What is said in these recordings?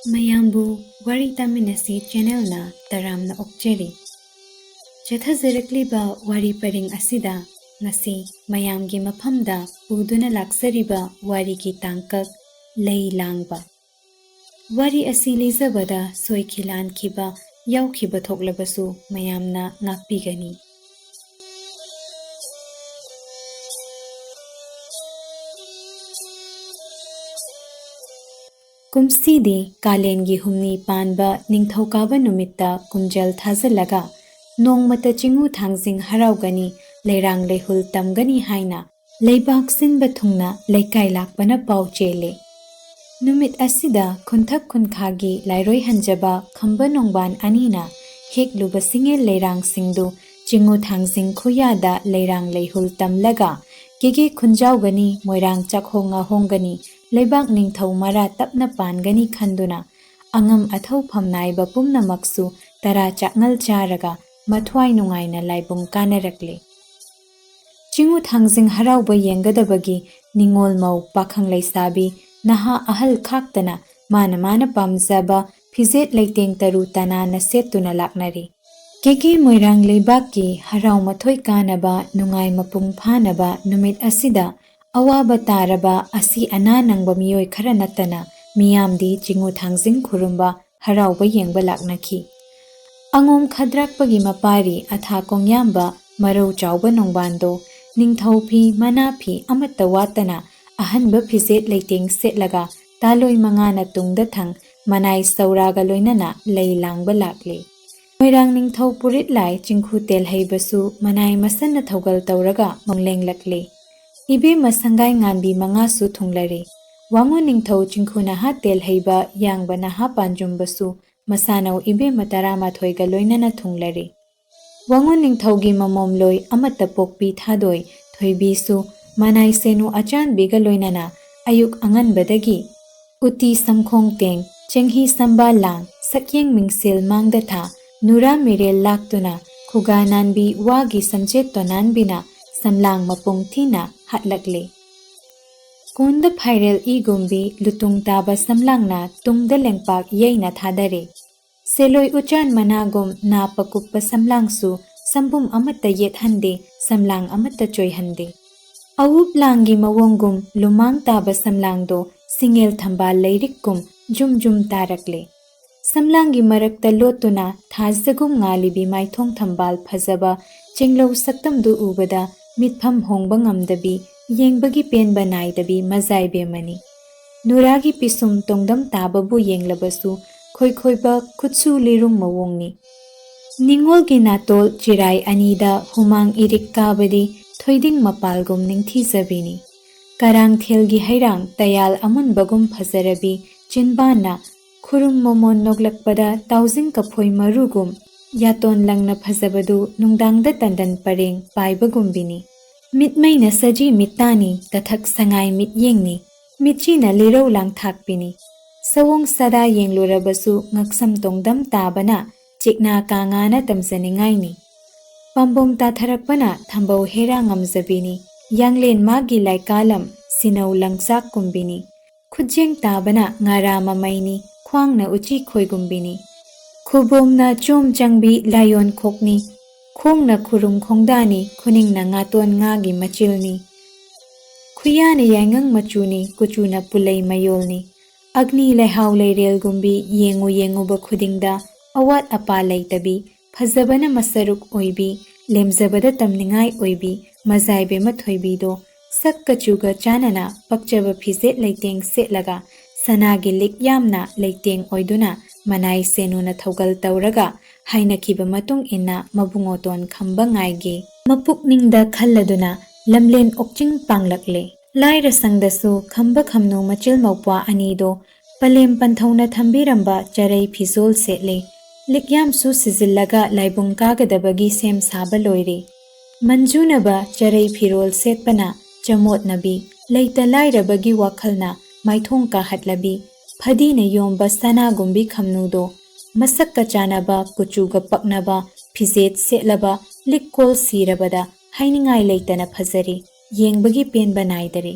mayambu Wari Taminasi channel na taramna okjeri. Chathazarakliba wari paring asida ngasi mayamgi maphamda uduna laksariba wari ki tangkak Lei Langba. Wari asi lizabada soikilan kiba yaukiba thoklabasu mayamna ngakpigani. Kumsidi kalengi humni panba ningthokaba numitta kumjal thazalaga nongmata chingu thangjing haraugani leirang lehul tamgani haina leibak sinba thungna leikai lakpana pau chele numit asida khunthak khunkhagi lairoi hanjaba khamba nongban anina hekluba singel leirang singdu chingu thangjing khuyada leirang lehul tamlaga gege khunjaugani moirang chakhonga hongani leibak ningthau mara tapna pangani khanduna angam athau phamnaiba pumnamaksu tara chakngal charaga mathwai nungaina laibung kanarakle chingu thangjing harauba yengadabagi ningol mau pakhang leisabi naha ahal khaktana mana pamjaba phizet leiteng taru tanana setuna laknari keke moirang leibaki harau mathoi kanaba nungai mapung phanaba numit asida awaba taraba asi ananangba miyoi khara natana miyamdi chingu thangjing khurumba harauba yengba laknaki angom khadrakpagi mapari atha kongyamba marau chauba nongbando ningthaupi manapi amatta watana ahanba phizet leiteng setlaga taloi mangana tungda thang manai sauraga loinana Lei Langba lakle moirang ningthau purit lai chingkhu tel heibasu manai masanna thogal tauraga mongleng lakle ibe masangai nganbi manga su thunglare wango ningthau chingkhuna ha tel heiba yangba na ha panjumbasu masanau ibe matara mathoiga loinana thunglare wango ningthaugi mamomloi amata pokpi thadoi thoibi su manai senu achan biga loinana ayuk anganbadagi uti samkhong teng chenghi samba lang sakyeng mingsil mangda tha nura mirel laktuna khuga nanbi wagi samjet tonan bina samlang mapung thina hatlakle konda phairel igumbi lutung taba samlangna tungda lengpak yeina thadare seloi uchan managum na pakuppa samlangsu sambum amata yethande samlang amata choihande awup langi mawongum lumang taba samlangdo singel thamba leirikkum jum tarakle samlangi marakta lotuna thazagum ngalibi maithong thambal phajaba chinglo saktamdu ubada mitpham hongba ngamdabi yengbagi penba naidabi mazai bemani nuragi pisum tongdam tababu yenglabasu khoiba khutsu lirung mawongni ningolgi natol chirai anida humang irik kabadi thoiding mapalgum ningthijabini Sarangthelgi hairang tayal amunbagum phajarabi chinbana khurum momon noglakpada tausing kaphoi marugum yaton langna phajabadu nungdangda tandan pareng paibagumbini mitmaina saji mitani tathak sangai mityengni michina lirau lang thakpini sawong sada yenglurabasu ngaksam tongdam tabana chikna kangana tamjaningaini pambom tatharakpana thambau hera ngamjabini yanglen magi laikalam sinau langsak kumbini khujeng tabana ngara mamaini khwangna uchi khoigumbini khubomna chom changbi layon khokni khongna khurum khongdani khuningna ngaton ngagi machilni khuyana yangang machuni kuchuna pulai mayolni agni lehaw leirel gumbi yengu ba khudingda awat apa leitabi phajabana masaruk oibi lemjabada tamningai oibi mazaibe mathoibi do sakkachuga chanana pakchaba phizet leiteng setlaga sanagi lik yamna leiteng oiduna manai senuna thogal tauraga haina kiba matung inna mabungoton khamba ngaige mapukningda khalladuna lamlen okching panglakle laira sangdasu khamba khamnu machil mawpa anido palem panthauna thambiramba charai phizol setle likyam su sizillaga laibung kagadabagi sem saba loire manjunaba charai phirol setpana chamot nabi leita lairabagi wakhalna maithong ka hatlabi phadina yomba sana gumbi khamnudo masakka chanaba kuchuga paknaba phizet setlaba likkol sirabada hainingai leitana phajari yengbagi penba naidare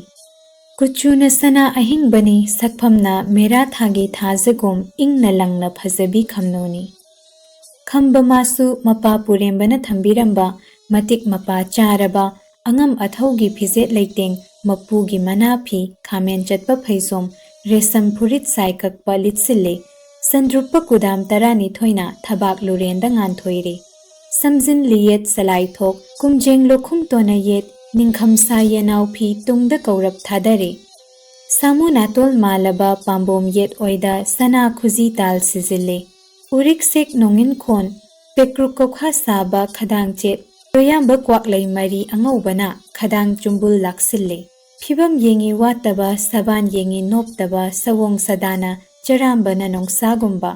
Kuchuna sana ahingbani sakpamna mera thagi thazagum ingna langna phazabi khamnoni. Khamba masu mapa purembana thambiramba matik mapa charaba angam athaugi phizet leiteng mapugi manapi khamen chatpa phaizom resam phurit saikakpa litsille sandrupa kudam tarani thoina thabak lurenda ngan thoire samjin liyet salai thok kumjeng lokhum tona yet ninkham sa yanau phi tungda kaurap thadare samuna tol malaba pambom yet oida sana khuji tal sizille urik sek nongin khon pekruk kokha saba khadang chet toyamba kwaklei mari angaubana khadang chumbul laksille phibam yengi wataba saban yengi noptaba sawong sadana charambana nongsagumba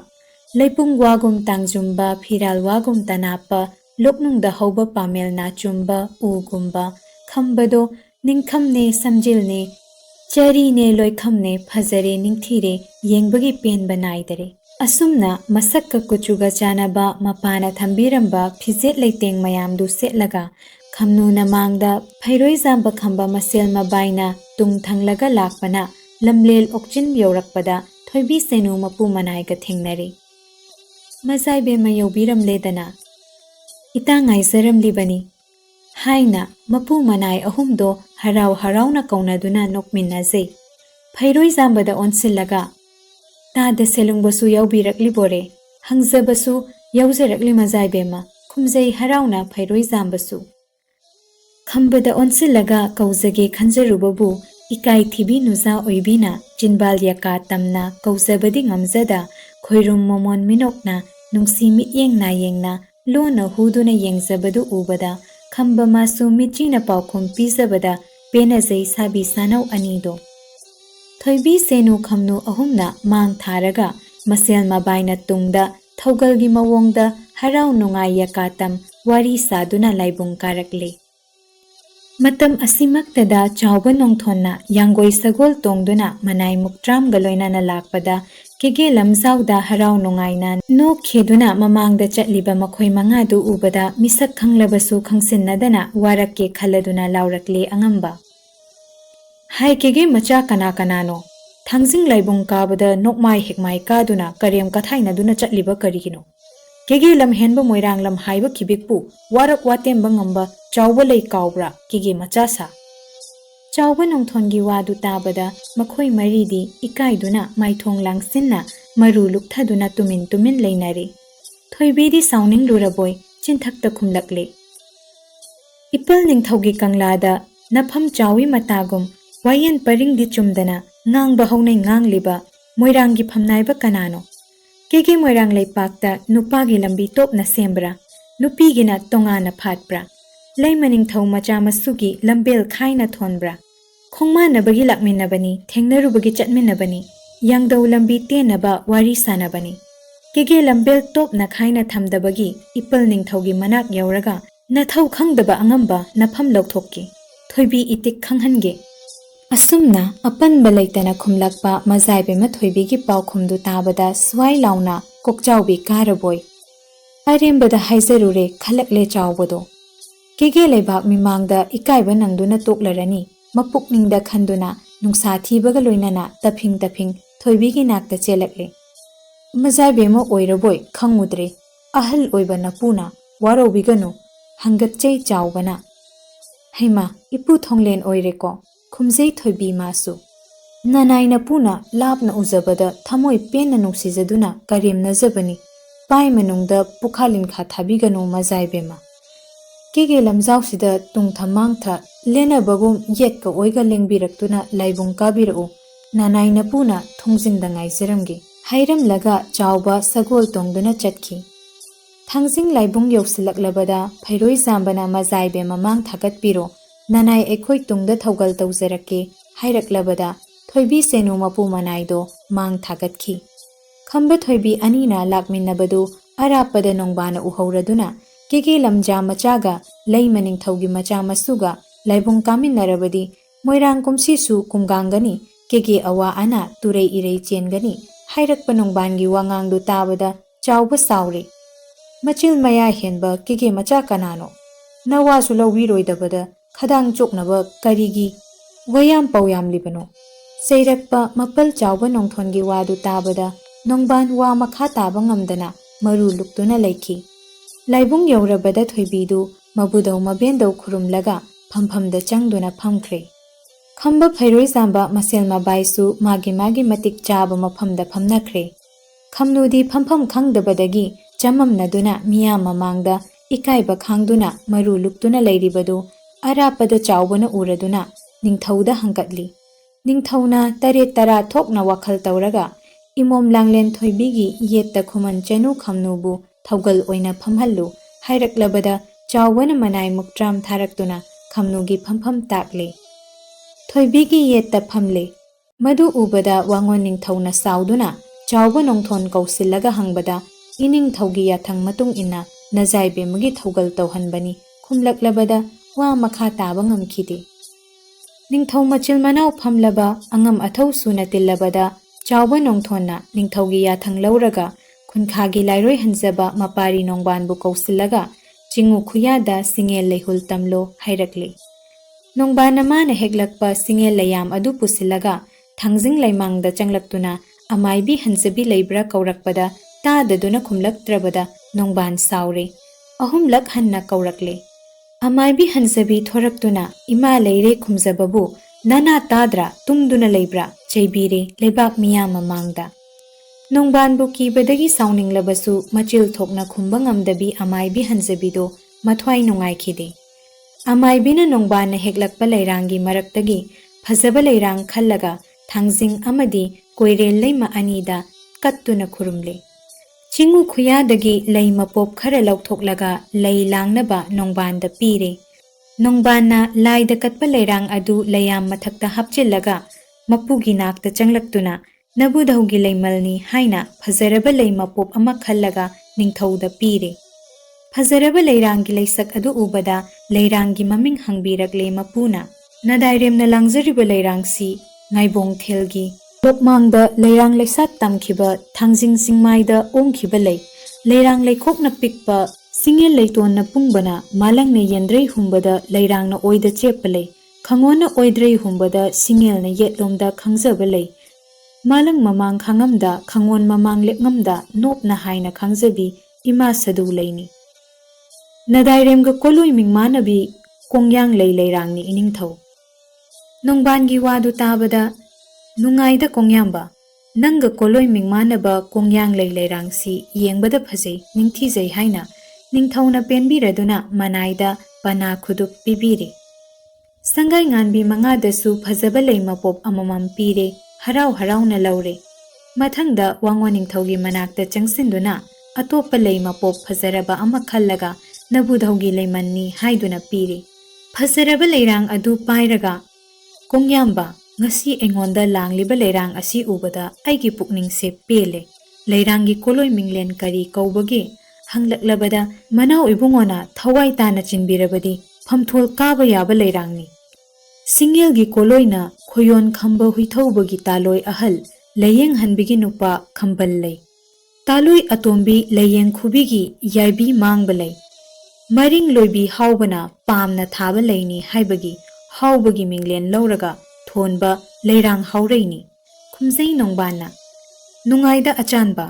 leipung wagum tangjumba phiral wagum tanapa loknungda hauba pamel na chumba ugumba khambado ningkhamne samjilne chari ne loikhamne phazare ningthire yengbagi pen banaidare asumna masakka kuchuga chanaba mapana thambiramba phizet leiteng mayamdu setlaga khamnuna mangda phairoi zamba khamba masel mabaina tung thanglaga lakpana lamlel okchin yaurakpada thoibi senu mapu manaiga thengnari mazaibe mayobiram ledana ita ngaizaram libani haina mapu manai ahumdo harau harauna kaunaduna nokminnaze phairoi zambada onsillaga tada selungbasu yaubirakli bore hangzabasu yauzarakli mazaibema khumjai harauna phairoi zambasu khambada onsillaga kauzage khanjarubabu ikai thibi nuza oibina jinbal yaka tamna kauzabadi ngamjada khoirum momon minokna nungsi mityeng na yengna lona huduna yengjabadu ubada khamba masu michina paukhum pizabada penazai sabi sanau anido thoibi senu khamnu ahumna mang tharaga masel mabaina tungda thogalgi mawongda harau nungai yakatam wari saduna laibung karakle matam asimaktada chawba nongthonna yangoi sagol tongduna manai muktram galoina na lakpada kege lamzauda harau nungaina no kheduna mamangda chatliba makhoi manga du ubada misak khanglabasu khangsinnadana warakke khaladuna laurakle angamba hai kege macha kana kanano thangjing laibung kabada nokmai hekmai kaduna karem kathaina duna chatliba karigino kege lam henba moirang lam haiba kibikpu warak watemba ngamba chawba lei kawbra kege macha sa chawba nongthongi wadu tabada makhoi maridi ikaiduna maithong langsinna maru lukthaduna tumin leinare thoibidi sauning luraboi chinthakta khumlakle ipal ningthaugi kanglada napham chawi matagum wayen paring di chumdana ngangba haunai ngangliba moirangi phamnaiba kanano kege moirang leipakta nupagi lambi topna sembra nupigina tongana phatbra leimaning thau macha masugi lambel khaina thonbra khongmanabagi lakminabani thengnarubagi chatminabani yangdau lambi tenaba wari sanabani kege lambel topna khaina thamdabagi ipal ningthaugi manak yauraga nathau khangdaba angamba napham lokthokki thoibi itik khanghange asumna apanba leitana khumlakpa mazaibe ma thoibigi paukhumdu tabada swai launa kokchaubi karaboi arembada haizarure khalakle chawbodo kege leibak mimangda ikaiba nangduna toklarani mapukningda khanduna nungsa thibaga loinana taphing thoibigi nakta chelakle mazaibe ma oiraboi khangudre ahal oiba napuna warobiganu hangatchei chawbana heima ipu thonglen oireko khumjei thoibi masu nanaina puna lapna uzabada thamoi penna nungsijaduna karem najabani pai manungda pukhalin kha thabiganu mazaibema kege lamjausida tungthamangtha lena bagum yetka oiga lengbiraktuna laibung kabiru nanaina puna thongjingda ngaijaramgi hairam laga chawba sagol tongduna chatki thangjing laibung yausilaklabada phairoi zambana mazaibe mamang thagat piro nanai ekhoi tungda thogal tawjarake hairaklabada thoibi senu mapu manaido mang thagatki khamba thoibi anina lakminnabadu arapada nongbana uhauraduna kege lamja machaga leimaning thogi macha masuga laibung kaminarabadi moirang kumsisu kumgangani kege awa ana turei irei chengani hairakpa nongbangi wangangdu tabada chawba saure machil maya henba kege macha kanano nawasu lawiroi dabada khadang choknaba karigi ꯋꯥꯌꯥꯝ ꯄꯥꯎꯌꯥꯝꯂꯤꯕꯅꯣ? ꯆꯩꯔꯛꯄ ꯃꯄꯜ ꯆꯥꯎꯕ ꯅꯣꯡꯊꯣꯟꯒꯤ ꯋꯥꯗꯨ ꯇꯥꯕꯗ ꯅꯣꯡꯕꯥꯟ ꯋꯥ ꯃꯈꯥ ꯇꯥꯕ ꯉꯝꯗꯅ ꯃꯔꯨ ꯂꯨꯛꯇꯨꯅ ꯂꯩꯈꯤ꯫ ꯂꯥꯏꯕꯨꯡ ꯌꯧꯔꯕꯗ ꯊꯣꯏꯕꯤꯗꯨ ꯃꯕꯨꯗꯧ ꯃꯕꯦꯟꯗꯧ ꯈꯨꯔꯨꯝꯂꯒ ꯐꯝꯐꯝꯗ ꯆꯪꯗꯨꯅ ꯐꯝꯈ꯭ꯔꯦ꯫ ꯈꯝꯕ ꯐꯩꯔꯣꯏꯖꯥꯝꯕ ꯃꯁꯦꯜ ꯃꯕꯥꯏꯁꯨ ꯃꯥꯒꯤ ꯃꯇꯤꯛ ꯆꯥꯕ ꯃꯐꯝꯗ ꯐꯝꯅꯈ꯭ꯔꯦ꯫ ꯈꯝꯅꯨꯗꯤ ꯐꯝꯐꯝ ꯈꯪꯗꯕꯗꯒꯤ ꯆꯃꯝꯅꯗꯨꯅ ꯃꯤꯌꯥꯝ ꯃꯃꯥꯡꯗ ꯏꯀꯥꯏꯕ ꯈꯥꯡꯗꯨꯅ ꯃꯔꯨ ꯂꯨꯛꯇꯨꯅ ꯂꯩꯔꯤꯕꯗꯨ ꯑꯔꯥꯞꯄꯗ ꯆꯥꯎꯕꯅ ꯎꯔꯗꯨꯅ ꯅꯤꯡꯊꯧꯗ ꯍꯪꯒꯠꯂꯤ꯫ ꯅꯤꯡꯊꯧꯅ ꯇꯔꯦꯠ ꯇꯔꯥ ꯊꯣꯛꯅ ꯋꯥꯈꯜ ꯇꯧꯔꯒ ꯏꯃꯣꯝ ꯂꯥꯡꯂꯦꯟ ꯊꯣꯏꯕꯤꯒꯤ ꯌꯦꯠꯇ ꯈꯨꯃꯟ ꯆꯅꯨ ꯈꯝꯅꯨꯕꯨ ꯊꯧꯒꯜ ꯑꯣꯏꯅ ꯐꯝꯍꯜꯂꯨ ꯍꯥꯏꯔꯛꯂꯕꯗ ꯆꯥꯎꯕꯅ ꯃꯅꯥꯏ ꯃꯨꯛꯇ꯭ꯔꯥꯝ ꯊꯥꯔꯛꯇꯨꯅ ꯈꯝꯅꯨꯒꯤ ꯐꯝꯐꯝ ꯇꯥꯛꯂꯦ꯫ ꯊꯣꯏꯕꯤꯒꯤ ꯌꯦꯠꯇ ꯐꯝꯂꯦ꯫ ꯃꯗꯨ ꯎꯕꯗ ꯋꯥꯉꯣꯟ ꯅꯤꯡꯊꯧꯅ ꯁꯥꯎꯗꯨꯅ ꯆꯥꯎꯕ ꯅꯣꯡꯊꯣꯟ ꯀꯧꯁꯤꯜꯂꯒ ꯍꯪꯕꯗ ꯏꯅꯤꯡꯊꯧꯒꯤ ꯌꯥꯊꯪ ꯃꯇꯨꯡ ꯏꯟꯅ ꯅꯖꯥꯏꯕꯦꯝꯃꯒꯤ ꯊꯧꯒꯜ ꯇꯧꯍꯟꯕꯅꯤ ꯈꯨꯝꯂꯛꯂꯕꯗ ꯋꯥ ꯃꯈꯥ ꯇꯥꯕ ꯉꯝꯈꯤꯗꯦ꯫ ꯅꯤꯡꯊꯧ ꯃꯆꯤꯜ ꯃꯅꯥꯎ ꯐꯝꯂꯕ ꯑꯉꯝ ꯑꯊꯧ ꯁꯨꯅ ꯇꯤꯜꯂꯕꯗ ꯆꯥꯎꯕ ꯅꯣꯡꯊꯣꯟꯅ ꯅꯤꯡꯊꯧꯒꯤ ꯌꯥꯊꯪ ꯂꯧꯔꯒ ꯈꯨꯟꯈꯥꯒꯤ ꯂꯥꯏꯔꯣꯏ ꯍꯟꯖꯕ ꯃꯄꯥꯔꯤ ꯅꯣꯡꯕꯥꯟꯕꯨ ꯀꯧꯁꯤꯜꯂꯒ ꯆꯤꯉꯨ ꯈꯨꯌꯥꯗ ꯁꯤꯡꯉꯦꯜ ꯂꯩꯍꯨꯜ ꯇꯝꯂꯣ ꯍꯥꯏꯔꯛꯂꯦ꯫ ꯅꯣꯡꯕꯥꯟꯅ ꯃꯥꯅ ꯍꯦꯛꯂꯛꯄ ꯁꯤꯡꯉꯦꯜ ꯂꯩꯌꯥꯝ ꯑꯗꯨ ꯄꯨꯁꯤꯜꯂꯒ ꯊꯥꯡꯖꯤꯡ ꯂꯩꯃꯥꯡꯗ ꯆꯪꯂꯛꯇꯨꯅ ꯑꯃꯥꯏꯕꯤ ꯍꯟꯖꯕꯤ ꯂꯩꯕ꯭ꯔꯥ ꯀꯧꯔꯛꯄꯗ ꯇꯥꯗꯗꯨꯅ ꯈꯨꯝꯂꯛꯇ꯭ꯔꯕꯗ ꯅꯣꯡꯕꯥꯟ ꯁꯥꯎꯔꯦ꯫ ꯑꯍꯨꯝꯂꯛ ꯍꯟꯅ ꯀꯧꯔꯛꯂꯦ꯫ ꯑꯃꯥꯏꯕꯤ ꯍꯟꯖꯕꯤ ꯊꯣꯔꯛꯇꯨꯅ ꯏꯃꯥ ꯂꯩꯔꯦ ꯈꯨꯝꯖꯕꯕꯨ ꯅꯅꯥ ꯇꯥꯗ꯭ꯔꯥ ꯇꯨꯝꯗꯨꯅ ꯂꯩꯕ꯭ꯔꯥ ꯆꯩꯕꯤꯔꯦ ꯂꯩꯕꯥꯛ ꯃꯤꯌꯥꯝ ꯃꯃꯥꯡꯗ꯫ ꯅꯣꯡꯕꯥꯟꯕꯨ ꯀꯤꯕꯗꯒꯤ ꯁꯥꯎꯅꯤꯡꯂꯕꯁꯨ ꯃꯆꯤꯜ ꯊꯣꯛꯅ ꯈꯨꯝꯕ ꯉꯝꯗꯕꯤ ꯑꯃꯥꯏꯕꯤ ꯍꯟꯖꯕꯤꯗꯣ ꯃꯊ꯭ꯋꯥꯏ ꯅꯨꯡꯉꯥꯏꯈꯤꯗꯦ꯫ ꯑꯃꯥꯏꯕꯤꯅ ꯅꯣꯡꯕꯥꯟꯅ ꯍꯦꯛꯂꯛꯄ ꯂꯩꯔꯥꯡꯒꯤ ꯃꯔꯛꯇꯒꯤ ꯐꯖꯕ ꯂꯩꯔꯥꯡ ꯈꯜꯂꯒ ꯊꯥꯡꯖꯤꯡ ꯑꯃꯗꯤ ꯀꯣꯏꯔꯦꯜ ꯂꯩꯃ ꯑꯅꯤꯗ ꯀꯠꯇꯨꯅ ꯈꯨꯔꯨꯝꯂꯦ꯫ ꯆꯤꯉꯨ ꯈꯨꯌꯥꯗꯒꯤ ꯂꯩ ꯃꯄꯣꯞ ꯈꯔ ꯂꯧꯊꯣꯛꯂꯒ ꯂꯩ ꯂꯥꯡꯅꯕ ꯅꯣꯡꯕꯥꯟꯗ ꯄꯤꯔꯦ꯫ ꯅꯣꯡꯕꯥꯟꯅ ꯂꯥꯏꯗ ꯀꯠꯄ ꯂꯩꯔꯥꯡ ꯑꯗꯨ ꯂꯩꯌꯥꯝ ꯃꯊꯛꯇ ꯍꯥꯞꯆꯤꯜꯂꯒ ꯃꯄꯨꯒꯤ ꯅꯥꯛꯇ ꯆꯪꯂꯛꯇꯨꯅ ꯅꯕꯨꯙꯧꯒꯤ ꯂꯩꯃꯜꯅꯤ ꯍꯥꯏꯅ ꯐꯖꯔꯕ ꯂꯩ ꯃꯄꯣꯞ ꯑꯃ ꯈꯜꯂꯒ ꯅꯤꯡꯊꯧꯗ ꯄꯤꯔꯦ꯫ ꯐꯖꯔꯕ ꯂꯩꯔꯥꯡꯒꯤ ꯂꯩꯁꯛ ꯑꯗꯨ ꯎꯕꯗ ꯂꯩꯔꯥꯡꯒꯤ ꯃꯃꯤꯡ ꯍꯪꯕꯤꯔꯛꯂꯦ ꯃꯄꯨꯅ꯫ ꯅꯗꯥꯏꯔꯦꯝꯅ ꯂꯥꯡꯖꯔꯤꯕ ꯂꯩꯔꯥꯡꯁꯤ ꯉꯥꯏꯕꯣꯡꯊꯦꯜꯒꯤ ꯂꯣꯛꯃꯥꯡꯗ ꯂꯩꯔꯥꯡ ꯂꯩꯁꯥꯠ ꯇꯝꯈꯤꯕ ꯊꯥꯡꯖꯤꯡ ꯆꯤꯡꯃꯥꯏꯗ ꯑꯣꯡꯈꯤꯕ ꯂꯩ꯫ ꯂꯩꯔꯥꯡ ꯂꯩꯈꯣꯛꯅ ꯄꯤꯛꯄ ꯁꯤꯡꯉꯦꯜ ꯂꯩꯇꯣꯟꯅ ꯄꯨꯡꯕꯅ ꯃꯥꯂꯪꯅ ꯌꯦꯟꯗ꯭ꯔꯩ ꯍꯨꯝꯕꯗ ꯂꯩꯔꯥꯡꯅ ꯑꯣꯏꯗ ꯆꯦꯞꯄ ꯂꯩ꯫ ꯈꯪꯉꯣꯟꯅ ꯑꯣꯏꯗ꯭ꯔꯩ ꯍꯨꯝꯕꯗ ꯁꯤꯡꯉꯦꯜꯅ ꯌꯦꯠꯂꯣꯝꯗ ꯈꯪꯖꯕ ꯂꯩ꯫ ꯃꯥꯂꯪ ꯃꯃꯥꯡ ꯈꯥꯡꯉꯝꯗ ꯈꯪꯉꯣꯟ ꯃꯃꯥꯡ ꯂꯦꯞꯉꯝꯗ ꯅꯣꯞꯅ ꯍꯥꯏꯅ ꯈꯪꯖꯕꯤ ꯏꯃꯥ ꯁꯗꯨ ꯂꯩꯅꯤ꯫ ꯅꯗꯥꯏꯔꯦꯝꯒ ꯀꯣꯂꯣꯏ ꯃꯤꯡꯃꯥꯟꯅꯕꯤ ꯀꯣꯡꯌꯥꯡ ꯂꯩ ꯂꯩꯔꯥꯡꯅꯤ ꯏꯅꯤꯡꯊꯧ꯫ ꯅꯣꯡꯕꯥꯟꯒꯤ ꯋꯥꯗꯨ ꯇꯥꯕꯗ ꯅꯨꯡꯉꯥꯏꯗ ꯀꯣꯡꯌꯥꯝꯕ, ꯅꯪꯒ ꯀꯣꯂꯣꯏ ꯃꯤꯡꯃꯥꯟꯅꯕ ꯀꯣꯡꯌꯥꯡ ꯂꯩ ꯂꯩꯔꯥꯡꯁꯤ ꯌꯦꯡꯕꯗ ꯐꯖꯩ ꯅꯤꯡꯊꯤꯖꯩ ꯍꯥꯏꯅ ꯅꯤꯡꯊꯧꯅ ꯄꯦꯟꯕꯤꯔꯗꯨꯅ ꯃꯅꯥꯏꯗ ꯄꯅꯥ ꯈꯨꯗꯨꯞ ꯄꯤꯕꯤꯔꯦ꯫ ꯁꯪꯒꯥꯏ ꯉꯥꯟꯕꯤ ꯃꯉꯥꯗꯁꯨ ꯐꯖꯕ ꯂꯩ ꯃꯄꯣꯞ ꯑꯃꯃꯝ ꯄꯤꯔꯦ꯫ ꯍꯔꯥꯎ ꯍꯔꯥꯎꯅ ꯂꯧꯔꯦ꯫ ꯃꯊꯪꯗ ꯋꯥꯉꯣꯟ ꯅꯤꯡꯊꯧꯒꯤ ꯃꯅꯥꯛꯇ ꯆꯪꯁꯤꯟꯗꯨꯅ ꯑꯇꯣꯞꯄ ꯂꯩ ꯃꯄꯣꯞ ꯐꯖꯔꯕ ꯑꯃ ꯈꯜꯂꯒ ꯅꯕꯨꯙꯧꯒꯤ ꯂꯩꯃꯟꯅꯤ ꯍꯥꯏꯗꯨꯅ ꯄꯤꯔꯦ꯫ ꯐꯖꯔꯕ ꯂꯩꯔꯥꯡ ꯑꯗꯨ ꯄꯥꯏꯔꯒ ꯀꯣꯡꯌꯥꯝꯕ, ꯉꯁꯤ ꯑꯩꯉꯣꯟꯗ ꯂꯥꯡꯂꯤꯕ ꯂꯩꯔꯥꯡ ꯑꯁꯤ ꯎꯕꯗ ꯑꯩꯒꯤ ꯄꯨꯛꯅꯤꯡꯁꯦ ꯄꯦꯜꯂꯦ꯫ ꯂꯩꯔꯥꯡꯒꯤ ꯀꯣꯂꯣꯏ ꯃꯤꯡꯂꯦꯟ ꯀꯔꯤ ꯀꯧꯕꯒꯦ ꯍꯪꯂꯛꯂꯕꯗ ꯃꯅꯥꯎ ꯏꯕꯨꯡꯉꯣꯅ ꯊꯋꯥꯏ ꯇꯥꯅ ꯆꯤꯟꯕꯤꯔꯕꯗꯤ ꯐꯝꯊꯣꯜ ꯀꯥꯕ ꯌꯥꯕ ꯂꯩꯔꯥꯡꯅꯤ꯫ ꯁꯤꯡꯉꯦꯜꯒꯤ ꯀꯣꯂꯣꯏꯅ ꯈꯣꯌꯣꯟ ꯈꯝꯕ ꯍꯨꯏꯊꯧꯕꯒꯤ ꯇꯥꯂꯣꯏ ꯑꯍꯜ ꯂꯩꯌꯦꯡꯍꯟꯕꯤꯒꯤ ꯅꯨꯄꯥ ꯈꯝꯕꯜ ꯂꯩ꯫ ꯇꯥꯂꯣꯏ ꯑꯇꯣꯝꯕꯤ ꯂꯩꯌꯦꯡ ꯈꯨꯕꯤꯒꯤ ꯌꯥꯏꯕꯤ ꯃꯥꯡꯕ ꯂꯩ꯫ ꯃꯔꯤꯡ ꯂꯣꯏꯕꯤ ꯍꯥꯎꯕꯅ ꯄꯥꯝꯅ ꯊꯥꯕ ꯂꯩꯅꯤ ꯍꯥꯏꯕꯒꯤ ꯍꯥꯎꯕꯒꯤ ꯃꯤꯡꯂꯦꯟ ꯂꯧꯔꯒ ꯊꯣꯟꯕ ꯂꯩꯔꯥꯡ ꯍꯥꯎꯔꯩꯅꯤ꯫ ꯈꯨꯝꯖꯩ ꯅꯣꯡꯕꯥꯟꯅ ꯅꯨꯡꯉꯥꯏꯗ ꯑꯆꯥꯟꯕ,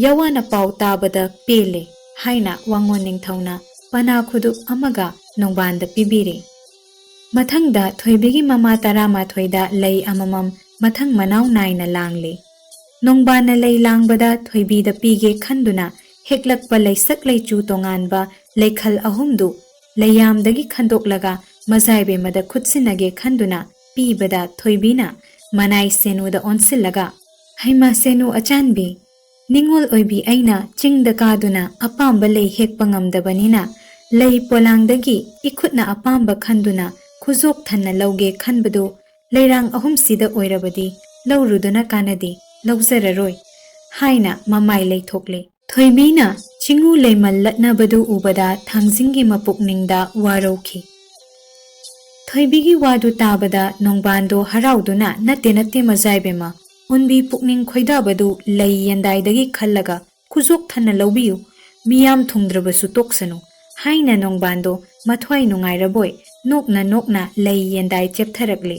ꯌꯥꯋꯥꯅ ꯄꯥꯎ ꯇꯥꯕꯗ ꯄꯦꯜꯂꯦ ꯍꯥꯏꯅ ꯋꯥꯉꯣꯟ ꯅꯤꯡꯊꯧꯅ ꯄꯅꯥ ꯈꯨꯗꯨꯞ ꯑꯃꯒ ꯅꯣꯡꯕꯥꯟꯗ ꯄꯤꯕꯤꯔꯦ꯫ ꯃꯊꯪꯗ ꯊꯣꯏꯕꯤꯒꯤ ꯃꯃꯥ 12ꯗ ꯂꯩ ꯑꯃꯃꯝ ꯃꯊꯪ ꯃꯅꯥꯎ ꯅꯥꯏꯅ ꯂꯥꯡꯂꯦ꯫ ꯅꯣꯡꯕꯥꯟꯅ ꯂꯩ ꯂꯥꯡꯕꯗ ꯊꯣꯏꯕꯤꯗ ꯄꯤꯒꯦ ꯈꯟꯗꯨꯅ ꯍꯦꯛꯂꯛꯄ ꯂꯩꯁꯛ ꯂꯩꯆꯨ ꯇꯣꯉꯥꯟꯕ ꯂꯩꯈꯜ ꯑꯍꯨꯝꯗꯨ ꯂꯩꯌꯥꯝꯗꯒꯤ ꯈꯟꯗꯣꯛꯂꯒ ꯃꯖꯥꯏꯕꯦꯝꯃꯗ ꯈꯨꯠꯁꯤꯟꯅꯒꯦ ꯈꯟꯗꯨꯅ ꯄꯤꯕꯗ ꯊꯣꯏꯕꯤꯅ ꯃꯅꯥꯏ ꯁꯦꯅꯨꯗ ꯑꯣꯟꯁꯤꯜꯂꯒ ꯍꯩꯃꯥ ꯁꯦꯅꯨ ꯑꯆꯥꯟꯕꯤ, ꯅꯤꯡꯉꯣꯜ ꯑꯣꯏꯕꯤ ꯑꯩꯅ ꯆꯤꯡꯗ ꯀꯥꯗꯨꯅ ꯑꯄꯥꯝꯕ ꯂꯩ ꯍꯦꯛꯄ ꯉꯝꯗꯕꯅꯤꯅ ꯂꯩ ꯄꯣꯂꯥꯡꯗꯒꯤ ꯏꯈꯨꯠꯅ ꯑꯄꯥꯝꯕ ꯈꯟꯗꯨꯅ ꯈꯨꯖꯣꯛ ꯊꯟꯅ ꯂꯧꯒꯦ ꯈꯟꯕꯗꯨ ꯂꯩꯔꯥꯡ ꯑꯍꯨꯝꯁꯤꯗ ꯑꯣꯏꯔꯕꯗꯤ ꯂꯧꯔꯨꯗꯨꯅ ꯀꯥꯟꯅꯗꯦ, ꯂꯧꯖꯔꯔꯣꯏ ꯍꯥꯏꯅ ꯃꯃꯥꯏ ꯂꯩꯊꯣꯛꯂꯦ꯫ ꯊꯣꯏꯕꯤꯅ ꯆꯤꯉꯨ ꯂꯩꯃꯜ ꯂꯠꯅꯕꯗꯨ ꯎꯕꯗ ꯊꯥꯡꯖꯤꯡꯒꯤ ꯃꯄꯨꯛꯅꯤꯡꯗ ꯋꯥꯔꯧꯈꯤ꯫ ꯊꯣꯏꯕꯤꯒꯤ ꯋꯥꯗꯨ ꯇꯥꯕꯗ ꯅꯣꯡꯕꯥꯟꯗꯣ ꯍꯔꯥꯎꯗꯨꯅ ꯅꯠꯇꯦ ꯃꯖꯥꯏꯕꯦꯝꯃ, ꯎꯟꯕꯤ ꯄꯨꯛꯅꯤꯡ ꯈꯣꯏꯗꯥꯕꯗꯨ ꯂꯩ ꯌꯦꯟꯗꯥꯏꯗꯒꯤ ꯈꯜꯂꯒ ꯈꯨꯖꯣꯛ ꯊꯟꯅ ꯂꯧꯕꯤꯌꯨ, ꯃꯤꯌꯥꯝ ꯊꯨꯡꯗ꯭ꯔꯕꯁꯨ ꯇꯣꯛꯁꯅꯨ ꯍꯥꯏꯅ ꯅꯣꯡꯕꯥꯟꯗꯣ ꯃꯊ꯭ꯋꯥꯏ ꯅꯨꯡꯉꯥꯏꯔꯕꯣꯏ ꯅꯣꯛꯅ ꯅꯣꯛꯅ ꯂꯩ ꯌꯦꯟꯗꯥꯏ ꯆꯦꯞꯊꯔꯛꯂꯦ꯫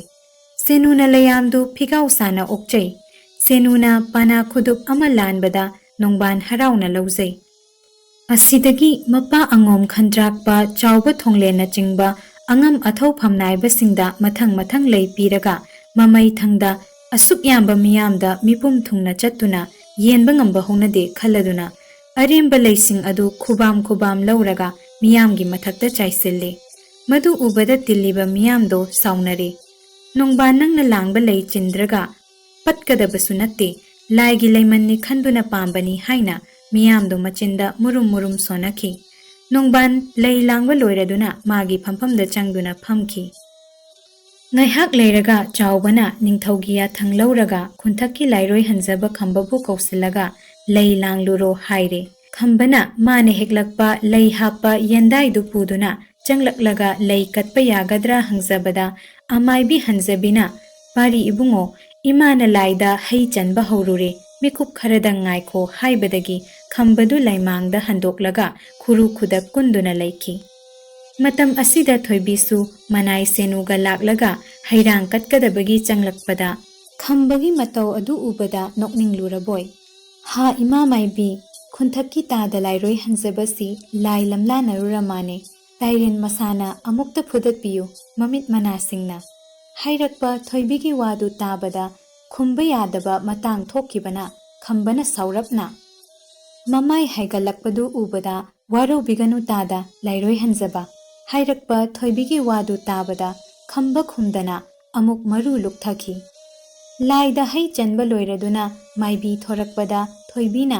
Senuna layamdu phigau sana okjai. Senuna pana khudup ama lanbada nongban harauna lauzai. Asidagi mapa angom khandrakpa chawba thonglena chingba angam athau phamnaiba singda mathang lei piraga mamai thangda asuk yamba miyamda mipum thungna chattuna yenba ngamba honade khaladuna aremba leising adu khubam lauraga miyamgi mathakta chaisille madu ubada tilliba miyamdo saunare nongba nangna langba lei chindraga patkadabasu natte laigi leimanni khanduna pambani haina miyamdo machinda murum sonaki nongban lei langba loiraduna magi phampham da changduna phamki ngaihak leiraga chawbana ningthaugiya thanglauraga khunthakki lairoi hanjaba khambabu kausilaga lei langluro haire khambana mane heklakpa lei happa yendai du puduna changlaklaga lei katpa yagadra hangjabada amaibi hanjabina pari ibungo imana laida hei chanba haurure mikup kharada ngaikho haibadagi khambadu laimangda handoklaga khuru khudak kunduna laiki matam asida thoibisu manai senuga laklaga hairang katkadabagi changlakpada khambagi matau adu ubada nokningluraboi ha ima maibi khunthakki tada lairoi hanjabasi lai lamla naruramane tairin masana amukta phudatpiyu mamit manasingna hairakpa thoibigi wadu tabada khumba yadaba matang thokibana khambana saurapna mamai haigalakpadu ubada waro biganu tada lairoi hanjaba hairakpa thoibigi wadu tabada khamba khumdana amuk maru lukthaki laida hai chanba loiraduna maibi thorakpada thoibina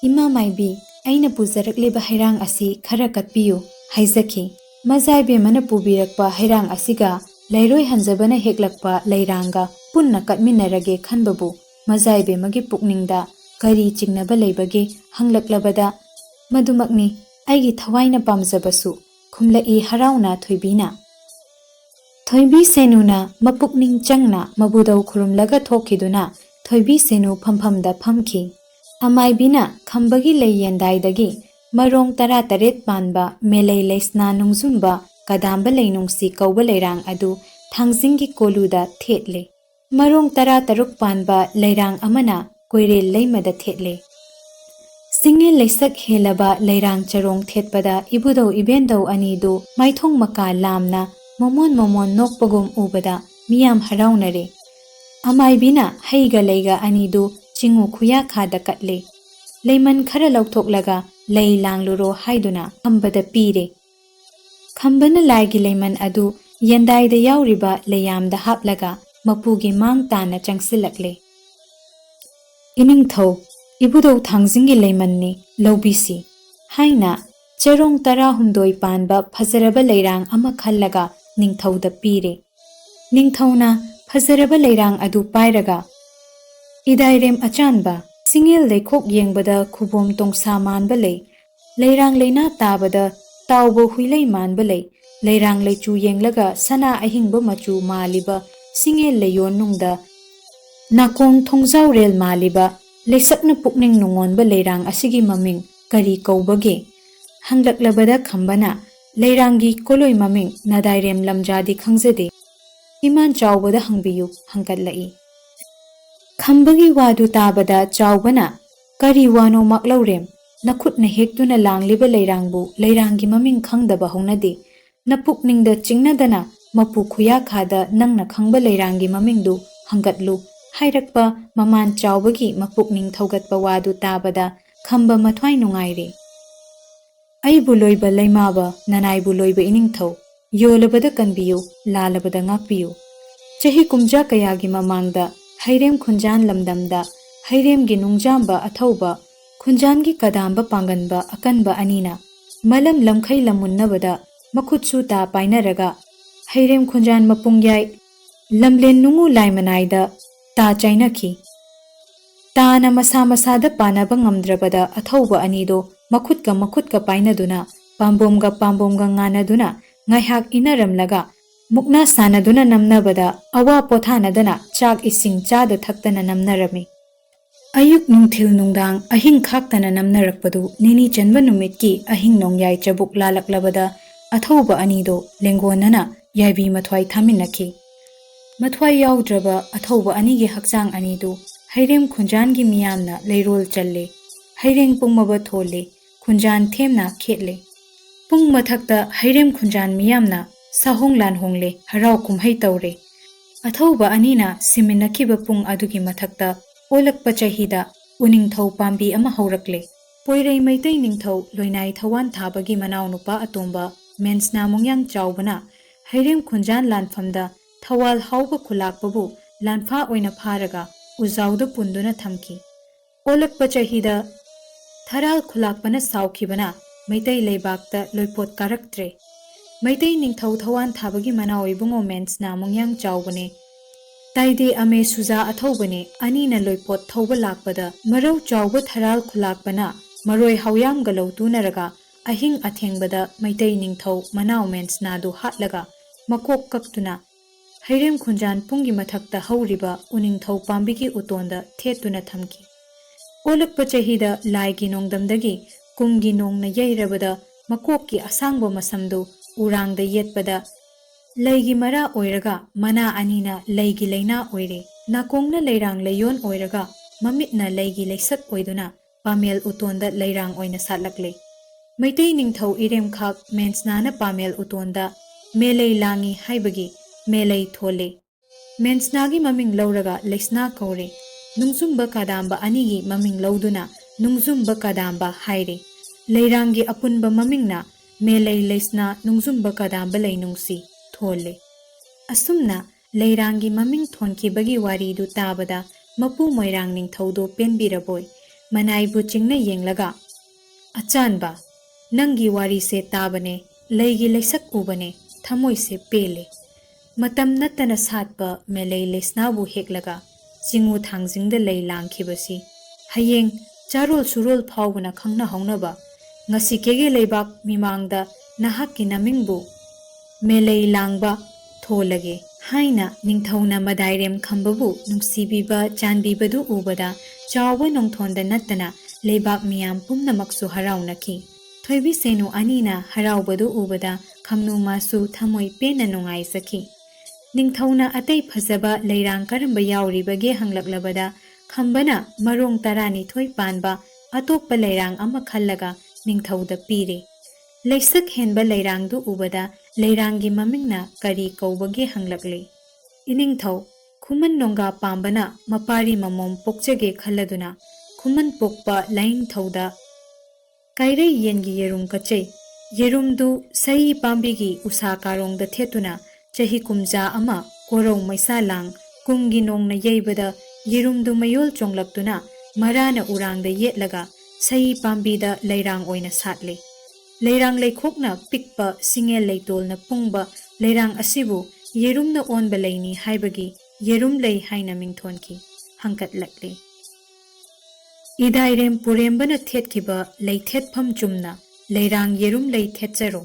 ima maibi aina pujarakliba hairang asi khara katpiyu haizaki mazaibe mana pubirakpa hairang asiga lairoi hanjabana heklakpa leiranga punna katminarage khanbabu mazaibe magi pukningda kari chingnaba leibage hanglaklabada madumakni aigi thawaina pamjabasu khumlai harauna thoibina thoibi senuna mapukning changna mabudau khurumlaga thokiduna thoibi senu phamphamda phamki amaibina khambagi leyendaidagi marong tara taret panba melei leisna nungzumba kadamba leinungsi kauba leirang adu thangjingi koluda thetle marong tara taruk panba leirang amana koirel leimada thetle Singh leisak helaba leirang charong thetpada ibudau ibendau anidu maithong maka lamna momon nokpagum ubada miyam haraunare amaibina heiga leiga anidu chingu khuya khada katle leiman khara lauthoklaga lei langluro haiduna khambada pire khambana laigi leiman adu yendaida yauriba leyamda haplaga mapugi mang tana changsilakle iningthau ibudau thangjingi leimanni lobisi haina charong tara humdoi panba phazaraba leirang ama khallaga ningthauda pire ningthauna phazaraba leirang adu pairaga idairem achanba singel lekhok yengbada khubom tongsa manba lei leirang leina tabada taubo huilei manba lei leirang leichu yenglaga sana ahingba machu maliba singel leyon nungda nakong thongzau rel maliba leisakna pukning nungonba leirang asigi maming kari kaubage hanglaklabada khambana leirangi koloi maming nadairem lamjadi khangjade iman chawbada hangbiyu hangkatlai khambagi wadu tabada chawbana kari wano maklaurem nakhutna hektuna langliba leirangbu leirangi maming khangdaba honade napukningda chingnadana mapu khuya khada nangna khangba leirangi mamingdu hangkatlu hairakpa maman chawbagi mapukning thaugatpa wadu tabada khamba mathwai nungaire aibu loiba leimaba nanaibu loiba iningthau yolabada kanbiyu lalabada ngakpiyu chahi kumja kayagi mamangda hairem khunjan lamdamda hairemgi nungjamba athauba khunjangi kadamba panganba akanba anina malam lamkhai lamunnabada makhutsu ta painaraga hairem khunjan mapungyai lamlen nungu laimanaida ta chainaki tana masada panaba ngamdrabada athauba anido makutka painaduna pambomga nganaduna ngaihak inaramlaga mukna sanaduna namnabada awa pothanadana chak ising chada thaktana namnarami ayuk nungthil nungdang ahing khaktana namnarakpadu nini chanba numitki ahing nongyai chabuk lalaklabada athauba anido lengonana yaibi mathwai thaminaki ꯃꯊ꯭ꯋꯥꯏ ꯌꯥꯎꯗ꯭ꯔꯕ ꯑꯊꯧꯕ ꯑꯅꯤꯒꯤ ꯍꯛꯆꯥꯡ ꯑꯅꯤꯗꯨ ꯍꯩꯔꯦꯝ ꯈꯨꯟꯖꯥꯟꯒꯤ ꯃꯤꯌꯥꯝꯅ ꯂꯩꯔꯣꯜ ꯆꯜꯂꯦ, ꯍꯩꯔꯦꯡ ꯄꯨꯡꯃꯕ ꯊꯣꯜꯂꯦ, ꯈꯨꯟꯖꯥꯟ ꯊꯦꯝꯅ ꯈꯦꯠꯂꯦ꯫ ꯄꯨꯡ ꯃꯊꯛꯇ ꯍꯩꯔꯦꯝ ꯈꯨꯟꯖꯥꯟ ꯃꯤꯌꯥꯝꯅ ꯁꯥꯍꯣꯡ ꯂꯥꯟꯍꯣꯡꯂꯦ, ꯍꯔꯥꯎ ꯀꯨꯝꯍꯩ ꯇꯧꯔꯦ꯫ ꯑꯊꯧꯕ ꯑꯅꯤꯅ ꯁꯤꯃꯤꯟꯅꯈꯤꯕ ꯄꯨꯡ ꯑꯗꯨꯒꯤ ꯃꯊꯛꯇ ꯑꯣꯜꯂꯛꯄ ꯆꯍꯤꯗ ꯎꯅꯤꯡꯊꯧ ꯄꯥꯝꯕꯤ ꯑꯃ ꯍꯧꯔꯛꯂꯦ꯫ ꯄꯣꯏꯔꯩ ꯃꯩꯇꯩ ꯅꯤꯡꯊꯧ ꯂꯣꯏꯅꯥꯏ ꯊꯧꯋꯥꯟ ꯊꯥꯕꯒꯤ ꯃꯅꯥꯎꯅꯨꯄꯥ ꯑꯇꯣꯝꯕ ꯃꯦꯟꯁꯅꯥ ꯃꯣꯡꯌꯥꯡ ꯆꯥꯎꯕꯅ ꯍꯩꯔꯦꯝ ꯈꯨꯟꯖꯥꯟ ꯂꯥꯟꯐꯝꯗ ꯊꯋꯥꯜ ꯍꯥꯎꯕ ꯈꯨꯂꯥꯛꯄꯕꯨ ꯂꯥꯟꯐꯥ ꯑꯣꯏꯅ ꯐꯥꯔꯒ ꯎꯖꯥꯎꯗ ꯄꯨꯟꯗꯨꯅ ꯊꯝꯈꯤ꯫ ꯑꯣꯜꯂꯛꯄ ꯆꯍꯤꯗ ꯊꯔꯥꯜ ꯈꯨꯂꯥꯛꯄꯅ ꯁꯥꯎꯈꯤꯕꯅ ꯃꯩꯇꯩ ꯂꯩꯕꯥꯛꯇ ꯂꯣꯏꯄꯣꯠ ꯀꯥꯔꯛꯇ꯭ꯔꯦ꯫ ꯃꯩꯇꯩ ꯅꯤꯡꯊꯧ ꯊꯧꯋꯥꯟ ꯊꯥꯕꯒꯤ ꯃꯅꯥꯎ ꯏꯕꯨꯡꯉꯣ ꯃꯦꯟꯁꯅꯥ ꯃꯣꯡꯌꯥꯡ ꯆꯥꯎꯕꯅꯦ, ꯇꯥꯏꯗꯦ ꯑꯃꯦ ꯁꯨꯖꯥ ꯑꯊꯧꯕꯅꯦ ꯑꯅꯤꯅ ꯂꯣꯏꯄꯣꯠ ꯊꯧꯕ ꯂꯥꯛꯄꯗ ꯃꯔꯧ ꯆꯥꯎꯕ ꯊꯔꯥꯜ ꯈꯨꯂꯥꯛꯄꯅ ꯃꯔꯣꯏ ꯍꯥꯎꯌꯥꯝꯒ ꯂꯧꯇꯨꯅꯔꯒ ꯑꯍꯤꯡ ꯑꯊꯦꯡꯕꯗ ꯃꯩꯇꯩ ꯅꯤꯡꯊꯧ ꯃꯅꯥꯎ ꯃꯦꯟꯁꯅꯥꯗꯨ ꯍꯥꯠꯂꯒ ꯃꯀꯣꯛ ꯀꯛꯇꯨꯅ ꯍꯩꯔꯦꯝ ꯈꯨꯟꯖꯥꯟ ꯄꯨꯡꯒꯤ ꯃꯊꯛꯇ ꯍꯧꯔꯤꯕ ꯎꯅꯤꯡꯊꯧ ꯄꯥꯝꯕꯤꯒꯤ ꯎꯇꯣꯟꯗ ꯊꯦꯠꯇꯨꯅ ꯊꯝꯈꯤ꯫ ꯑꯣꯜꯂꯛꯄ ꯆꯍꯤꯗ ꯂꯥꯏꯒꯤ ꯅꯣꯡꯗꯝꯗꯒꯤ ꯀꯨꯝꯒꯤ ꯅꯣꯡꯅ ꯌꯩꯔꯕꯗ ꯃꯀꯣꯛꯀꯤ ꯑꯁꯥꯡꯕ ꯃꯁꯝꯗꯨ ꯎꯔꯥꯡꯗ ꯌꯦꯠꯄꯗ ꯂꯩꯒꯤ ꯃꯔꯥ ꯑꯣꯏꯔꯒ ꯃꯅꯥ ꯑꯅꯤꯅ ꯂꯩꯒꯤ ꯂꯩꯅꯥ ꯑꯣꯏꯔꯦ, ꯅꯥꯀꯣꯡꯅ ꯂꯩꯔꯥꯡ ꯂꯩꯌꯣꯟ ꯑꯣꯏꯔꯒ ꯃꯃꯤꯠꯅ ꯂꯩꯒꯤ ꯂꯩꯁꯛ ꯑꯣꯏꯗꯨꯅ ꯄꯥꯃꯦꯜ ꯎꯇꯣꯟꯗ ꯂꯩꯔꯥꯡ ꯑꯣꯏꯅ ꯁꯥꯠꯂꯛꯂꯦ꯫ ꯃꯩꯇꯩ ꯅꯤꯡꯊꯧ ꯏꯔꯦꯝꯈꯥꯛ ꯃꯦꯟꯁꯅꯥꯅ ꯄꯥꯃꯦꯜ ꯎꯇꯣꯟꯗ ꯃꯦꯂꯩ ꯂꯥꯡꯉꯤ ꯍꯥꯏꯕꯒꯤ ꯃꯦꯂꯩ ꯊꯣꯜꯂꯦ꯫ ꯃꯦꯟꯁꯅꯥꯒꯤ ꯃꯃꯤꯡ ꯂꯧꯔꯒ ꯂꯩꯁꯅꯥ ꯀꯧꯔꯦ꯫ ꯅꯨꯡꯖꯨꯝꯕ ꯀꯥꯗꯥꯝꯕ ꯑꯅꯤꯒꯤ ꯃꯃꯤꯡ ꯂꯧꯗꯨꯅ ꯅꯨꯡꯖꯨꯝꯕ ꯀꯥꯗꯥꯝꯕ ꯍꯥꯏꯔꯦ꯫ ꯂꯩꯔꯥꯡꯒꯤ ꯑꯄꯨꯟꯕ ꯃꯃꯤꯡꯅ ꯃꯦꯂꯩ ꯂꯩꯁꯅꯥ ꯅꯨꯡꯖꯨꯝꯕ ꯀꯥꯗꯥꯝꯕ ꯂꯩꯅꯨꯡꯁꯤ ꯊꯣꯜꯂꯦ꯫ ꯑꯁꯨꯝꯅ ꯂꯩꯔꯥꯡꯒꯤ ꯃꯃꯤꯡ ꯊꯣꯟꯈꯤꯕꯒꯤ ꯋꯥꯔꯤꯗꯨ ꯇꯥꯕꯗ ꯃꯄꯨ ꯃꯣꯏꯔꯥꯡ ꯅꯤꯡꯊꯧꯗꯨ ꯄꯦꯟꯕꯤꯔꯕꯣꯏ ꯃꯅꯥꯏꯕꯨ ꯆꯤꯡꯅ ꯌꯦꯡꯂꯒ, "ꯑꯆꯥꯟꯕ, ꯅꯪꯒꯤ ꯋꯥꯔꯤꯁꯦ ꯇꯥꯕꯅꯦ, ꯂꯩꯒꯤ ꯂꯩꯁꯛ ꯎꯕꯅꯦ, ꯊꯃꯣꯏꯁꯦ ꯄꯦꯜꯂꯦ꯫ ꯃꯇꯝ ꯅꯠꯇꯅ ꯁꯥꯠꯄ ꯃꯦꯂꯩ ꯂꯩꯁꯅꯥꯕꯨ ꯍꯦꯛꯂꯒ ꯆꯤꯉꯨ ꯊꯥꯡꯖꯤꯡꯗ ꯂꯩ ꯂꯥꯡꯈꯤꯕꯁꯤ ꯍꯌꯦꯡ ꯆꯥꯔꯣꯜ ꯁꯨꯔꯣꯜ ꯐꯥꯎꯕꯅ ꯈꯪꯅꯍꯧꯅꯕ ꯉꯁꯤ ꯀꯦꯒꯦ ꯂꯩꯕꯥꯛ ꯃꯤꯃꯥꯡꯗ ꯅꯍꯥꯛꯀꯤ ꯅꯃꯤꯡꯕꯨ ꯃꯦꯂꯩ ꯂꯥꯡꯕ ꯊꯣꯜꯂꯒꯦ" ꯍꯥꯏꯅ ꯅꯤꯡꯊꯧꯅ ꯃꯗꯥꯏꯔꯦꯝ ꯈꯝꯕꯕꯨ ꯅꯨꯡꯁꯤꯕꯤꯕ ꯆꯥꯟꯕꯤꯕꯗꯨ ꯎꯕꯗ ꯆꯥꯎꯕ ꯅꯣꯡꯊꯣꯟꯗ ꯅꯠꯇꯅ ꯂꯩꯕꯥꯛ ꯃꯤꯌꯥꯝ ꯄꯨꯝꯅꯃꯛꯁꯨ ꯍꯔꯥꯎꯅꯈꯤ꯫ ꯊꯣꯏꯕꯤ ꯁꯦꯅꯨ ꯑꯅꯤꯅ ꯍꯔꯥꯎꯕꯗꯨ ꯎꯕꯗ ꯈꯝꯅꯨ ꯃꯥꯁꯨ ꯊꯃꯣꯏ ꯄꯦꯟꯅ ꯅꯨꯡꯉꯥꯏꯖꯈꯤ꯫ ꯅꯤꯡꯊꯧꯅ ꯑꯇꯩ ꯐꯖꯕ ꯂꯩꯔꯥꯡ ꯀꯔꯝꯕ ꯌꯥꯎꯔꯤꯕꯒꯦ ꯍꯪꯂꯛꯂꯕꯗ ꯈꯝꯕꯅ ꯃꯔꯣꯡ 12 ꯄꯥꯟꯕ ꯑꯇꯣꯞꯄ ꯂꯩꯔꯥꯡ ꯑꯃ ꯈꯜꯂꯒ ꯅꯤꯡꯊꯧꯗ ꯄꯤꯔꯦ꯫ ꯂꯩꯁꯛ ꯍꯦꯟꯕ ꯂꯩꯔꯥꯡꯗꯨ ꯎꯕꯗ ꯂꯩꯔꯥꯡꯒꯤ ꯃꯃꯤꯡꯅ ꯀꯔꯤ ꯀꯧꯕꯒꯦ ꯍꯪꯂꯛꯂꯦ꯫ ꯏꯅꯤꯡꯊꯧ ꯈꯨꯃꯟ ꯅꯣꯡꯒꯥ ꯄꯥꯝꯕꯅ ꯃꯄꯥꯔꯤ ꯃꯃꯣꯝ ꯄꯣꯛꯆꯒꯦ ꯈꯜꯂꯗꯨꯅ ꯈꯨꯃꯟ ꯄꯣꯛꯄ ꯂꯥꯏꯅꯤꯡꯊꯧꯗ ꯀꯥꯏꯔꯩ ꯌꯦꯟꯒꯤ ꯌꯦꯔꯨꯝ ꯀꯠꯆꯩ꯫ ꯌꯦꯔꯨꯝꯗꯨ ꯁꯌꯤ ꯄꯥꯝꯕꯤꯒꯤ ꯎꯁꯥ ꯀꯥꯔꯣꯡꯗ ꯊꯦꯠꯇꯨꯅ ꯆꯍꯤ ꯀꯨꯝꯖꯥ ꯑꯃ ꯀꯣꯔꯧ ꯃꯩꯁꯥ ꯂꯥꯡ ꯀꯨꯝꯒꯤ ꯅꯣꯡꯅ ꯌꯩꯕꯗ ꯌꯦꯔꯨꯝꯗꯨ ꯃꯌꯣꯜ ꯆꯣꯡꯂꯛꯇꯨꯅ ꯃꯔꯥꯅ ꯎꯔꯥꯡꯗ ꯌꯦꯠꯂꯒ ꯁꯌꯤ ꯄꯥꯝꯕꯤꯗ ꯂꯩꯔꯥꯡ ꯑꯣꯏꯅ ꯁꯥꯠꯂꯦ꯫ ꯂꯩꯔꯥꯡ ꯂꯩꯈꯣꯛꯅ ꯄꯤꯛꯄ ꯁꯤꯡꯉꯦꯜ ꯂꯩꯇꯣꯜꯅ ꯄꯨꯡꯕ ꯂꯩꯔꯥꯡ ꯑꯁꯤꯕꯨ ꯌꯦꯔꯨꯝꯅ ꯑꯣꯟꯕ ꯂꯩꯅꯤ ꯍꯥꯏꯕꯒꯤ ꯌꯦꯔꯨꯝ ꯂꯩ ꯍꯥꯏꯅ ꯃꯤꯡꯊꯣꯟꯈꯤ꯫ ꯍꯪꯀꯠꯂꯛꯂꯦ꯫ ꯏꯗꯥꯏꯔꯦꯝ ꯄꯨꯔꯦꯝꯕꯅ ꯊꯦꯠꯈꯤꯕ ꯂꯩꯊꯦꯠꯐꯝ ꯆꯨꯝꯅ ꯂꯩꯔꯥꯡ ꯌꯦꯔꯨꯝ ꯂꯩ ꯊꯦꯠꯆꯔꯣ꯫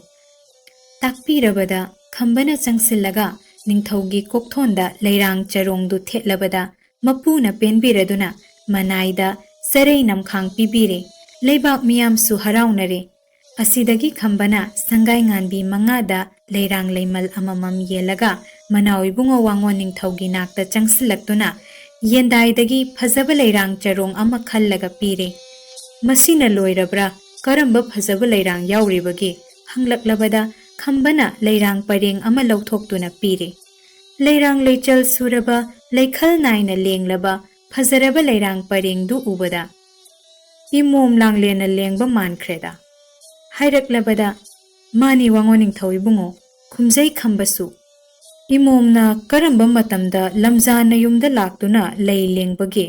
ꯇꯥꯛꯄꯤꯔꯕꯗ ꯈꯝꯕꯅ ꯆꯪꯁꯤꯜꯂꯒ ꯅꯤꯡꯊꯧꯒꯤ ꯀꯣꯛꯊꯣꯟꯗ ꯂꯩꯔꯥꯡ ꯆꯔꯣꯡꯗꯨ ꯊꯦꯠꯂꯕꯗ ꯃꯄꯨꯅ ꯄꯦꯟꯕꯤꯔꯗꯨꯅ ꯃꯅꯥꯏꯗ ꯆꯔꯩ ꯅꯝꯈꯥꯡ ꯄꯤꯕꯤꯔꯦ꯫ ꯂꯩꯕꯥꯛ ꯃꯤꯌꯥꯝꯁꯨ ꯍꯔꯥꯎꯅꯔꯦ꯫ ꯑꯁꯤꯗꯒꯤ ꯈꯝꯕꯅ ꯁꯪꯒꯥꯏ ꯉꯥꯟꯕꯤ 5ꯗ ꯂꯩꯔꯥꯡ ꯂꯩꯃꯜ ꯑꯃꯃꯝ ꯌꯦꯜꯂꯒ ꯃꯅꯥꯎ ꯏꯕꯨꯡꯉꯣ ꯋꯥꯡꯉꯣꯟ ꯅꯤꯡꯊꯧꯒꯤ ꯅꯥꯛꯇ ꯆꯪꯁꯤꯜꯂꯛꯇꯨꯅ ꯌꯦꯟꯗꯥꯏꯗꯒꯤ ꯐꯖꯕ ꯂꯩꯔꯥꯡ ꯆꯔꯣꯡ ꯑꯃ ꯈꯜꯂꯒ ꯄꯤꯔꯦ꯫ "ꯃꯁꯤꯅ ꯂꯣꯏꯔꯕ꯭ꯔꯥ? ꯀꯔꯝꯕ ꯐꯖꯕ ꯂꯩꯔꯥꯡ ꯌꯥꯎꯔꯤꯕꯒꯦ?" ꯍꯪꯂꯛꯂꯕꯗ ꯈꯝꯕꯅ ꯂꯩꯔꯥꯡ ꯄꯔꯦꯡ ꯑꯃ ꯂꯧꯊꯣꯛꯇꯨꯅ ꯄꯤꯔꯦ꯫ ꯂꯩꯔꯥꯡ ꯂꯩꯆꯜ ꯁꯨꯔꯕ ꯂꯩꯈꯜ ꯅꯥꯏꯅ ꯂꯦꯡꯂꯕ ꯐꯖꯔꯕ ꯂꯩꯔꯥꯡ ꯄꯔꯦꯡꯗꯨ ꯎꯕꯗ "ꯏꯃꯣꯝ ꯂꯥꯡꯂꯦꯟꯅ ꯂꯦꯡꯕ ꯃꯥꯟꯈ꯭ꯔꯦꯗ" ꯍꯥꯏꯔꯛꯂꯕꯗ "ꯃꯥꯅꯤ ꯋꯥꯡꯉꯣꯟ ꯅꯤꯡꯊꯧ ꯏꯕꯨꯡꯉꯣ, ꯈꯨꯝꯖꯩ ꯈꯝꯕꯁꯨ꯫ ꯏꯃꯣꯝꯅ ꯀꯔꯝꯕ ꯃꯇꯝꯗ ꯂꯝꯖꯥ ꯅꯌꯨꯝꯗ ꯂꯥꯛꯇꯨꯅ ꯂꯩ ꯂꯦꯡꯕꯒꯦ?"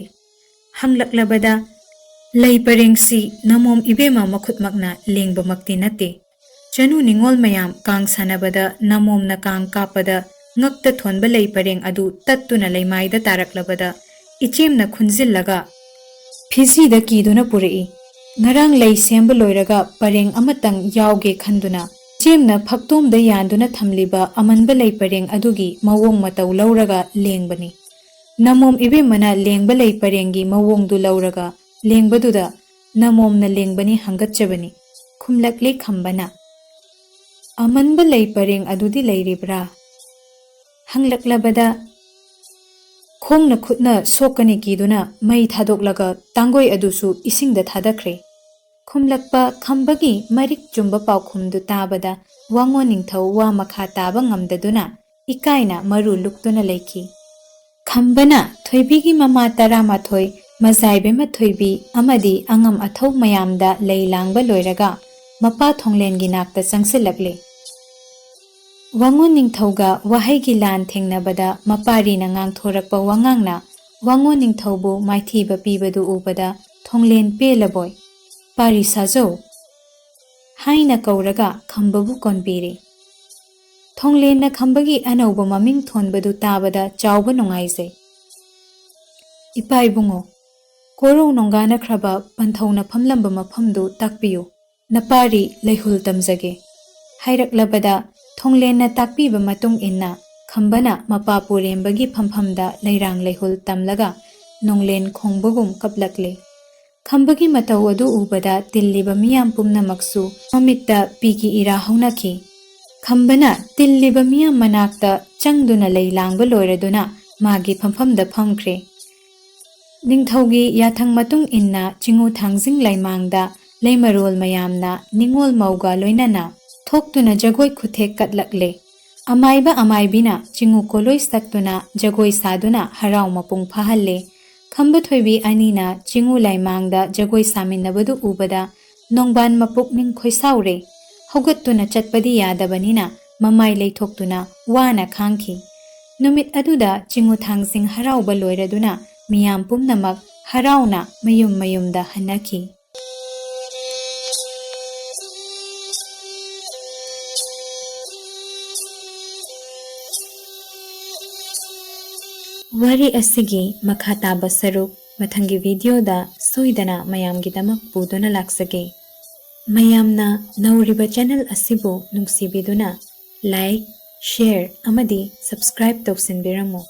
ꯍꯪꯂꯛꯂꯕꯗ "ꯂꯩ ꯄꯔꯦꯡꯁꯤ ꯅꯃꯣꯝ ꯏꯕꯦꯝꯃ ꯃꯈꯨꯠꯃꯛꯅ ꯂꯦꯡꯕꯃꯛꯇꯤ ꯅꯠꯇꯦ꯫ ꯆꯅꯨ ꯅꯤꯉꯣꯜ ꯃꯌꯥꯝ ꯀꯥꯡ ꯁꯥꯟꯅꯕꯗ ꯅꯃꯣꯝꯅ ꯀꯥꯡ ꯀꯥꯞꯄꯗ ꯉꯛꯇ ꯊꯣꯟꯕ ꯂꯩ ꯄꯔꯦꯡ ꯑꯗꯨ ꯇꯠꯇꯨꯅ ꯂꯩꯃꯥꯏꯗ ꯇꯥꯔꯛꯂꯕꯗ ꯏꯆꯦꯝꯅ ꯈꯨꯟꯖꯤꯜꯂꯒ ꯐꯤꯖꯤꯗ ꯀꯤꯗꯨꯅ ꯄꯨꯔꯛꯏ꯫ ꯉꯔꯥꯡ ꯂꯩ ꯁꯦꯝꯕ ꯂꯣꯏꯔꯒ ꯄꯔꯦꯡ ꯑꯃꯇꯪ ꯌꯥꯎꯒꯦ ꯈꯟꯗꯨꯅ ꯏꯆꯦꯝꯅ ꯐꯛꯇꯣꯝꯗ ꯌꯥꯟꯗꯨꯅ ꯊꯝꯂꯤꯕ ꯑꯃꯟꯕ ꯂꯩ ꯄꯔꯦꯡ ꯑꯗꯨꯒꯤ ꯃꯑꯣꯡ ꯃꯇꯧ ꯂꯧꯔꯒ ꯂꯦꯡꯕꯅꯤ꯫ ꯅꯃꯣꯝ ꯏꯕꯦꯝꯃꯅ ꯂꯦꯡꯕ ꯂꯩ ꯄꯔꯦꯡꯒꯤ ꯃꯑꯣꯡꯗꯨ ꯂꯧꯔꯒ ꯂꯦꯡꯕꯗꯨꯗ ꯅꯃꯣꯝꯅ ꯂꯦꯡꯕꯅꯤ ꯍꯪꯒꯠꯆꯕꯅꯤ" ꯈꯨꯝꯂꯛꯂꯦ ꯈꯝꯕꯅ꯫ "ꯑꯃꯟꯕ ꯂꯩ ꯄꯔꯦꯡ ꯑꯗꯨꯗꯤ ꯂꯩꯔꯤꯕ꯭ꯔꯥ?" ꯍꯪꯂꯛꯂꯕꯗ खोंगना खुदना सोकने कीदुना मई थादोकलगा तांगोई अदुसु इसिंगदा थादख्रे खुमलक्पा खंबगी मरिक चुंबा पाउखुमदु ताबदा वांगो निंगथौ वा मखा ताबा ngamdaduna ikaina maru luktuna leiki खंबना थोइबीगी ममा तरामाथोइ मजाइबेमा थोइबी अमदी अंगम अथौ मयामदा लई लांगबा लोइरगा मपा थोंगलेनगी नाक्ता चंगसिलक्ले वांगो निंगथौगा वाहैगी लान थेंगनबदा मपारीना ngang-थोरकपा वांगांगना वांगो निंगथौबु माइथीबा पीबदु उबदा थोंगलेन पेलबोय पारी साजौ हाइना कौरगा खंबबु कोनबीरे थोंगलेन खंबगी अनौबा ममिंग थोनबदु ताबदा चावबा नुंगाइजे इपा इबुंगो कोरौ नोंगाना ख्रबा पंथौना फमलंबा मफमदु ताकपियु नपारी लैहुल तमजगे हाइरक्लबदा थोंगलेन ताकपीबा मतुंग इन्ना खंबना मपापुरेंबगी फमफमदा लैरांग लैहुल तमलगा नोंगलेन खोंबगुम कपलक्ले खंबगी मतौ अदु उबदा तिल्लिबा मियाम पुमनमक्सु ममित्ता पीगी इरा हौनखी खंबना तिल्लिबा मियाम मनाक्ता चंगदुना लई लांगबा लोइरदुना मागी फमफमदा फमख्रे निंगथौगी याथंग मतुंग इन्ना चिंगु थांगजिंग लैमांगदा लैमरोल मयामना निंगोल मौगा लोइनाना थोक्तुना जगोय खुथेक कटलक्ले अमाइबा अमाइबिना चिंगु कोलोय सक्तुना जगोय सादुना हराव मपुंग फहल्ले खंबथोइबी अनीना चिंगु लैमांगदा जगोय सामिन्नबदु उबदा नोंगबान मपुकनिंग खोइसाउरे हौगत्तुना चटपदी यादबनिना ममाई लैथोक्तुना वाना खांखी नुमित अदुदा चिंगु थांगजिंग हरावबा लोइरदुना मियाम पुमनमक हरावना मयुम मयुमदा हन्नखी वारी असिगी मखाताबा सरुक मथंगी वीडियोदा सोइदना मयामगिदमक पुदुना लाक्सगे मयामना नौरिबा चैनल असिबु नुंगसिबिदुना लाइक शेयर अमदी सब्सक्राइब तौसिनबिरमु।